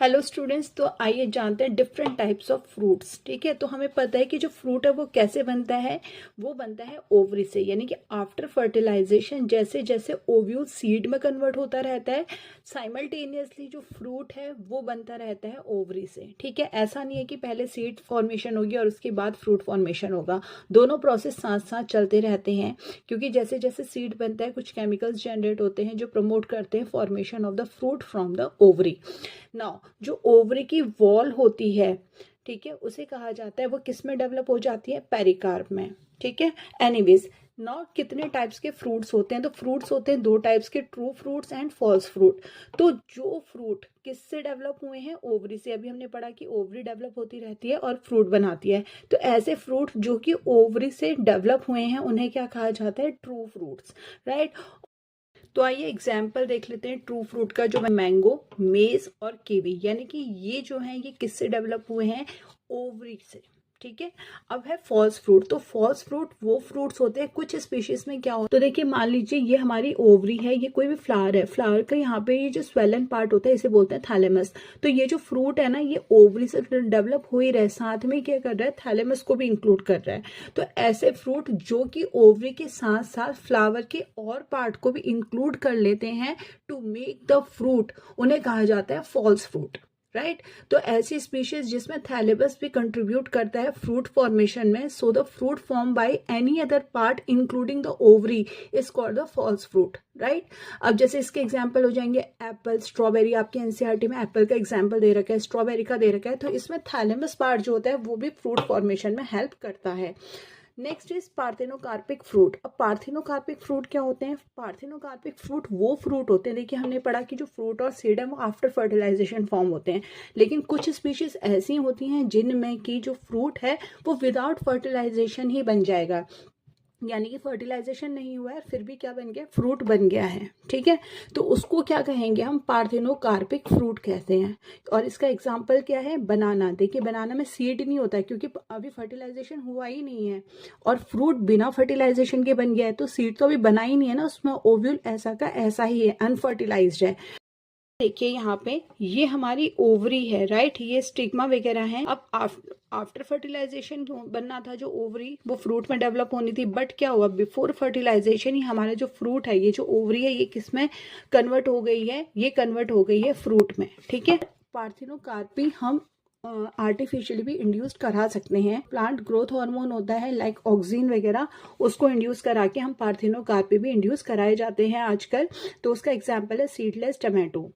Hello students, तो आइए जानते हैं डिफरेंट टाइप्स ऑफ फ्रूट्स। ठीक है, तो हमें पता है कि जो फ्रूट है वो कैसे बनता है। वो बनता है ओवरी से, यानी कि आफ्टर फर्टिलाइजेशन जैसे जैसे ओव्यूल सीड में कन्वर्ट होता रहता है, साइमल्टेनियसली जो फ्रूट है वो बनता रहता है ओवरी से। ठीक है, ऐसा नहीं है कि पहले सीड फॉर्मेशन होगी और उसके बाद फ्रूट फॉर्मेशन होगा। दोनों प्रोसेस साथ साथ चलते रहते हैं, क्योंकि जैसे जैसे सीड बनता है कुछ केमिकल्स जनरेट होते हैं जो प्रमोट करते हैं formation of the fruit from the ovary. Now जो ओवरी की वॉल होती है, ठीक है, उसे कहा जाता है, वो किस में डेवलप हो जाती है, पेरिकार्प में। ठीक है, एनीवेज नाउ कितने टाइप्स के फ्रूट्स होते हैं, तो फ्रूट्स होते हैं दो टाइप्स के, true fruits and false fruit. तो जो फ्रूट किससे डेवलप हुए हैं, ओवरी से। अभी हमने पढ़ा कि ओवरी डेवलप होती रहती है और फ्रूट बनाती है। तो ऐसे फ्रूट जो कि ओवरी से डेवलप हुए हैं उन्हें क्या कहा जाता है, ट्रू फ्रूट्स, राइट। तो आइए एग्जाम्पल देख लेते हैं ट्रू फ्रूट का, जो मैंगो, मेज और कीवी, यानी कि ये जो है ये किससे डेवलप हुए हैं, ओवरी से। ठीक है, अब है फॉल्स फ्रूट। तो फॉल्स फ्रूट वो फ्रूट्स होते हैं, कुछ स्पीशीज में क्या हो, तो देखिए मान लीजिए ये हमारी ओवरी है, ये कोई भी फ्लावर है, फ्लावर का यहाँ पे ये जो स्वेलन पार्ट होता है इसे बोलते हैं थैलेमस। तो ये जो फ्रूट है ना ये ओवरी से डेवलप हो ही रहा है, साथ में क्या कर रहा है, थैलेमस को भी इंक्लूड कर रहा है। तो ऐसे फ्रूट जो कि ओवरी के साथ साथ फ्लावर के और पार्ट को भी इंक्लूड कर लेते हैं टू मेक द फ्रूट, उन्हें कहा जाता है फॉल्स फ्रूट, राइट। तो ऐसी स्पीशीज जिसमें थैलेमस भी कंट्रीब्यूट करता है फ्रूट फॉर्मेशन में, so the fruit form by any other part including the ovary is called the false fruit, right. अब जैसे इसके एग्जांपल हो जाएंगे एप्पल, स्ट्रॉबेरी। आपके एनसीईआरटी में एप्पल का एग्जांपल दे रखा है, स्ट्रॉबेरी का दे रखा है, तो इसमें थैलेमस पार्ट जो होता है वो भी फ्रूट फॉर्मेशन में हेल्प करता है। Next is parthenocarpic fruit. अब पार्थेनोकार्पिक फ्रूट क्या होते हैं, पार्थेनोकार्पिक फ्रूट वो फ्रूट होते हैं, देखिए हमने पढ़ा कि जो फ्रूट और सीड है वो आफ्टर फर्टिलाइजेशन फॉर्म होते हैं, लेकिन कुछ स्पीशीज ऐसी होती हैं जिनमें की जो फ्रूट है वो विदाउट फर्टिलाइजेशन ही बन जाएगा, यानी कि फर्टिलाइजेशन नहीं हुआ है फिर भी क्या बन गया, फ्रूट बन गया है। ठीक है, तो उसको क्या कहेंगे हम, पार्थेनोकार्पिक फ्रूट कहते हैं। और इसका एग्जांपल क्या है, बनाना। देखिए बनाना में सीड नहीं होता है क्योंकि अभी फर्टिलाइजेशन हुआ ही नहीं है, और फ्रूट बिना फर्टिलाइजेशन के बन गया है, तो सीड तो अभी बना ही नहीं है ना, उसमें ओव्यूल ऐसा का ऐसा ही है, अनफर्टिलाइज्ड है। देखिए यहाँ पे ये हमारी ओवरी है, राइट, ये स्टिग्मा वगैरह है। अब आफ्टर फर्टिलाइजेशन बनना था जो ओवरी, वो फ्रूट में डेवलप होनी थी, बट क्या हुआ, बिफोर फर्टिलाइजेशन ही हमारा जो फ्रूट है, ये जो ओवरी है ये किस में कन्वर्ट हो गई है, ये कन्वर्ट हो गई है फ्रूट में। ठीक है, पार्थेनोकार्पी हम आर्टिफिशियली भी इंड्यूस करा सकते हैं। प्लांट ग्रोथ हार्मोन होता है लाइक ऑक्सीन वगैरह, उसको इंड्यूस करा के हम पार्थेनोकार्पी भी इंड्यूस कराए जाते हैं आजकल। तो उसका एग्जाम्पल है सीडलेस टमाटो।